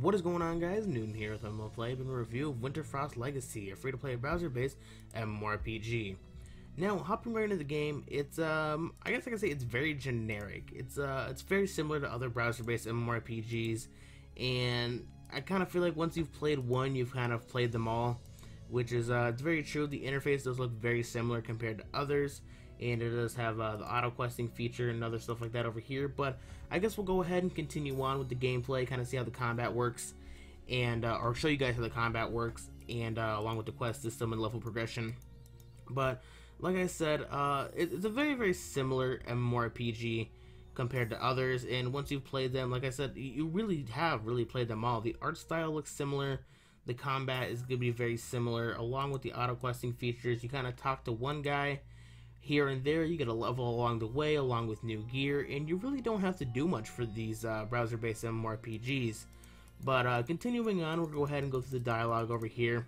What is going on, guys? Newton here with MMORPG and a review of Winterfrost Legacy, a free-to-play browser-based MMORPG. Now, hopping right into the game, it's I guess I can say it's very generic. It's very similar to other browser-based MMORPGs, and I kind of feel like once you've played one, you've kind of played them all, which is it's very true. The interface does look very similar compared to others, and it does have the auto questing feature and other stuff like that over here. But I guess we'll go ahead and continue on with the gameplay, kind of see how the combat works, and or show you guys how the combat works, and along with the quest system and level progression. But like I said, it's a very similar MMORPG compared to others, and once you've played them, like I said, you really have played them all. The art style looks similar. The combat is going to be very similar, along with the auto questing features. You kind of talk to one guy here and there, you get a level along the way, along with new gear, and you really don't have to do much for these browser-based MMORPGs. But continuing on, we'll go ahead and go through the dialogue over here.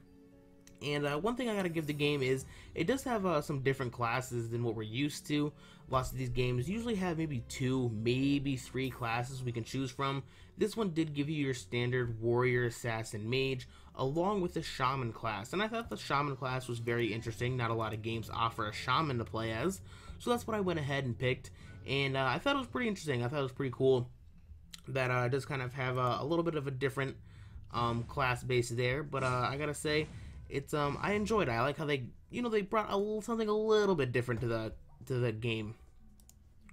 And one thing I gotta give the game is, it does have some different classes than what we're used to. Lots of these games usually have maybe 2, maybe 3 classes we can choose from. This one did give you your standard warrior, assassin, mage, along with the shaman class. And I thought the shaman class was very interesting. Not a lot of games offer a shaman to play as, so that's what I went ahead and picked. And I thought it was pretty interesting. I thought it was pretty cool that it does kind of have a little bit of a different class base there. But I gotta say, it's I enjoyed it. I like how they brought something a little bit different to the game,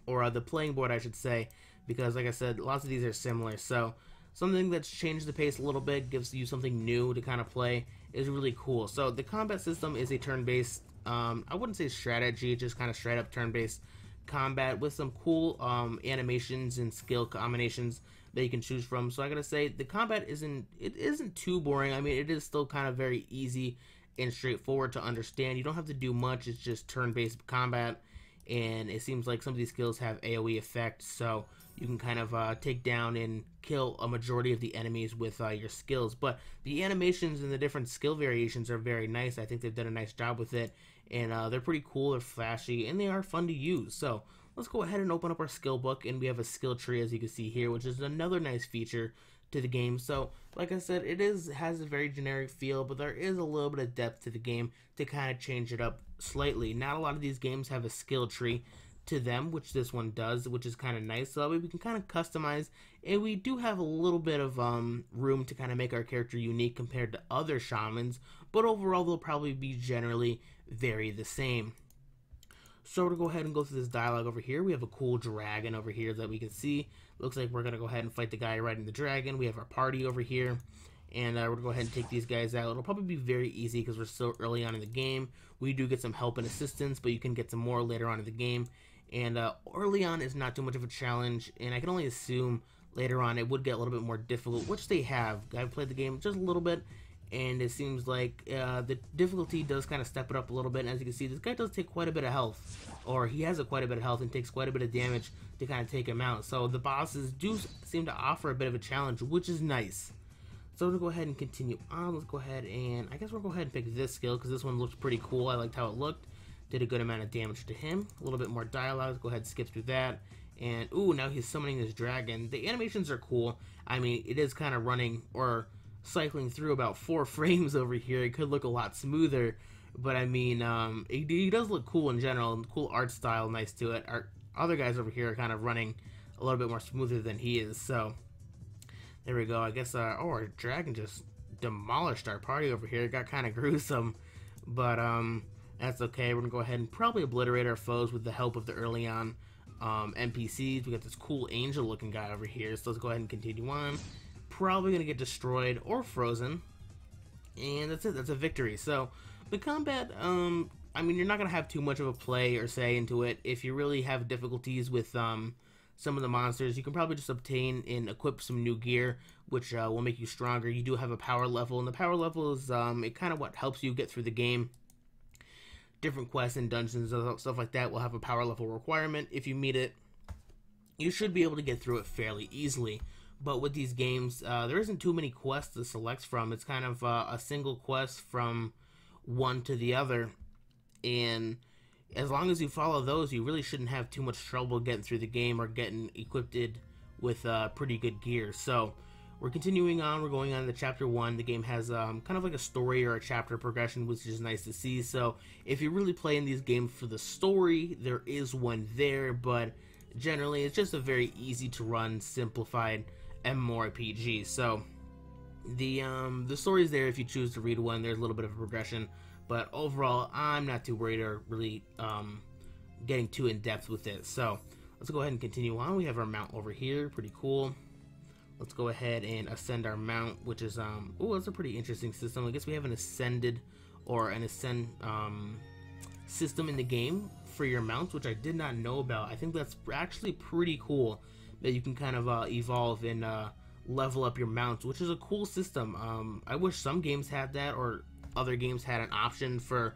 or the playing board, I should say, because like I said, lots of these are similar. So something that's changed the pace a little bit, gives you something new to kind of play, is really cool. So the combat system is a turn-based, I wouldn't say strategy, just kind of straight up turn-based combat with some cool animations and skill combinations that you can choose from. So I gotta say, the combat isn't too boring. I mean, it is still kind of very easy and straightforward to understand. You don't have to do much. It's just turn-based combat, and it seems like some of these skills have AoE effects, so you can kind of take down and kill a majority of the enemies with your skills. But the animations and the different skill variations are very nice. I think they've done a nice job with it, and they're pretty cool, they're flashy, and they are fun to use. So let's go ahead and open up our skill book, and we have a skill tree, as you can see here, which is another nice feature to the game. So like I said, it has a very generic feel, but there is a little bit of depth to the game to kind of change it up slightly. Not a lot of these games have a skill tree to them, which this one does, which is kind of nice. So that way we can kind of customize, and we do have a little bit of room to kind of make our character unique compared to other shamans, but overall they'll probably be generally very the same. So to go ahead and go through this dialogue over here, we have a cool dragon over here that we can see. Looks like we're going to go ahead and fight the guy riding the dragon. We have our party over here, and we're going to go ahead and take these guys out. It'll probably be very easy because we're still early on in the game. We do get some help and assistance, but you can get some more later on in the game. And early on is not too much of a challenge, and I can only assume later on it would get a little bit more difficult, which they have. I've played the game just a little bit, and it seems like the difficulty does kind of step it up a little bit. And as you can see, this guy does take quite a bit of health, or he has quite a bit of health and takes quite a bit of damage to kind of take him out. So the bosses do seem to offer a bit of a challenge, which is nice. So to go ahead and continue on, let's go ahead and, I guess we'll go ahead and pick this skill, because this one looks pretty cool. I liked how it looked. Did a good amount of damage to him. A little bit more dialogue. Let's go ahead and skip through that. And, ooh, now he's summoning this dragon. The animations are cool. I mean, it is kind of running, or cycling through about 4 frames over here. It could look a lot smoother, but I mean, he does look cool in general, and cool art style, nice to it. Our other guys over here are kind of running a little bit more smoother than he is, so there we go. I guess, oh, our dragon just demolished our party over here. It got kind of gruesome, but, that's okay. We're gonna go ahead and probably obliterate our foes with the help of the early on NPCs. We got this cool angel looking guy over here, so let's go ahead and continue on. Probably gonna get destroyed or frozen, and that's it. That's a victory. So the combat, I mean, you're not gonna have too much of a play or say into it. If you really have difficulties with some of the monsters, you can probably just obtain and equip some new gear, which will make you stronger. You do have a power level, and the power level is it kind of what helps you get through the game. Different quests and dungeons and stuff like that will have a power level requirement. If you meet it, you should be able to get through it fairly easily. But with these games, there isn't too many quests to select from. It's kind of a single quest from one to the other, and as long as you follow those, you really shouldn't have too much trouble getting through the game or getting equipped with pretty good gear. So we're continuing on. We're going on to chapter 1. The game has kind of like a story or a chapter progression, which is nice to see. So if you're really playing these games for the story, there is one there, but generally it's just a very easy to run, simplified MMORPG. So the story is there if you choose to read one. There's a little bit of a progression, but overall I'm not too worried or really getting too in depth with it. So let's go ahead and continue on. We have our mount over here, pretty cool. Let's go ahead and ascend our mount, which is oh, that's a pretty interesting system. I guess we have an ascend system in the game for your mounts, which I did not know about. I think that's actually pretty cool that you can kind of evolve and level up your mounts, which is a cool system. I wish some games had that, or other games had an option for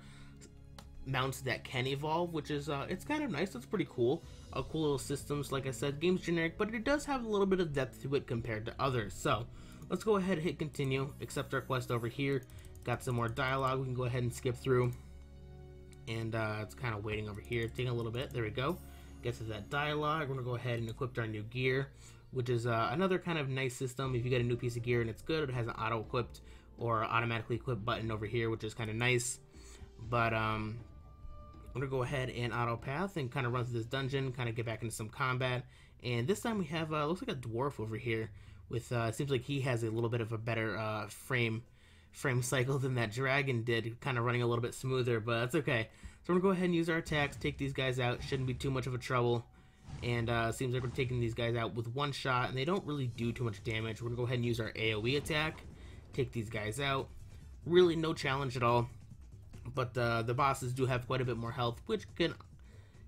mounts that can evolve, which is it's kind of nice. It's pretty cool. Cool little systems. Like I said, game's generic, but it does have a little bit of depth to it compared to others. So let's go ahead and hit continue, accept our quest over here. Got some more dialogue we can go ahead and skip through, and it's kind of waiting over here, taking a little bit. There we go. Get to that dialogue. We're gonna go ahead and equip our new gear, which is another kind of nice system. If you get a new piece of gear and it's good, it has an auto equipped or automatically equipped button over here, which is kind of nice. But I'm gonna go ahead and auto path and kind of run through this dungeon, kind of get back into some combat. And this time we have looks like a dwarf over here with it seems like he has a little bit of a better frame cycle than that dragon did, kind of running a little bit smoother, but that's okay. So we're gonna go ahead and use our attacks, take these guys out. Shouldn't be too much of a trouble. And seems like we're taking these guys out with one shot, and they don't really do too much damage. We're gonna go ahead and use our AoE attack, take these guys out. Really no challenge at all. But the bosses do have quite a bit more health, which can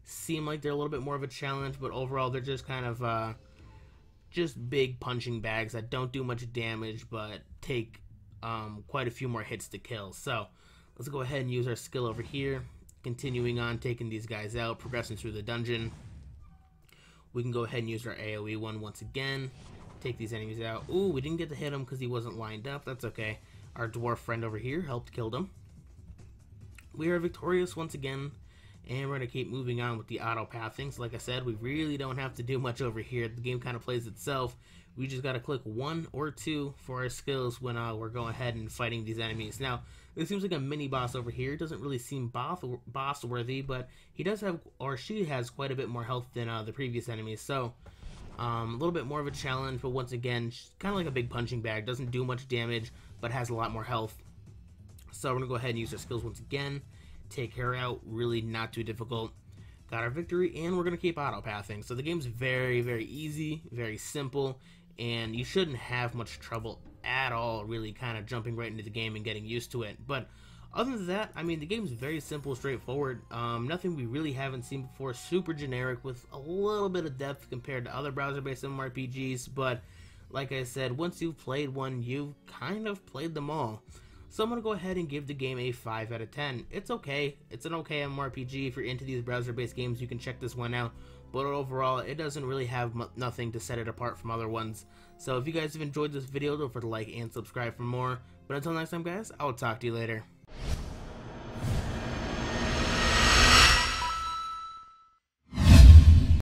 seem like they're a little bit more of a challenge, but overall they're just kind of just big punching bags that don't do much damage, but take quite a few more hits to kill. So let's go ahead and use our skill over here, continuing on, taking these guys out, progressing through the dungeon. We can go ahead and use our AoE one once again, take these enemies out. Ooh, we didn't get to hit him because he wasn't lined up. That's okay. Our dwarf friend over here helped kill them. We are victorious once again, and we're going to keep moving on with the auto pathing. So like I said, we really don't have to do much over here. The game kind of plays itself. We just got to click 1 or 2 for our skills when we're going ahead and fighting these enemies. Now, it seems like a mini boss over here. It doesn't really seem boss worthy, but he does have, or she has, quite a bit more health than the previous enemies. So a little bit more of a challenge, but once again, kind of like a big punching bag. Doesn't do much damage, but has a lot more health. So we're going to go ahead and use our skills once again. Take her out. Really not too difficult. Got our victory, and we're going to keep auto-pathing. So the game's very, very easy, very simple, and you shouldn't have much trouble at all really kind of jumping right into the game and getting used to it. But other than that, I mean, the game's very simple, straightforward. Nothing we really haven't seen before. Super generic with a little bit of depth compared to other browser-based MMORPGs, but like I said, once you've played one, you've kind of played them all. So I'm going to go ahead and give the game a 5 out of 10. It's okay. It's an okay MMORPG. If you're into these browser-based games, you can check this one out. But overall, it doesn't really have nothing to set it apart from other ones. So if you guys have enjoyed this video, don't forget to like and subscribe for more. But until next time, guys, I'll talk to you later.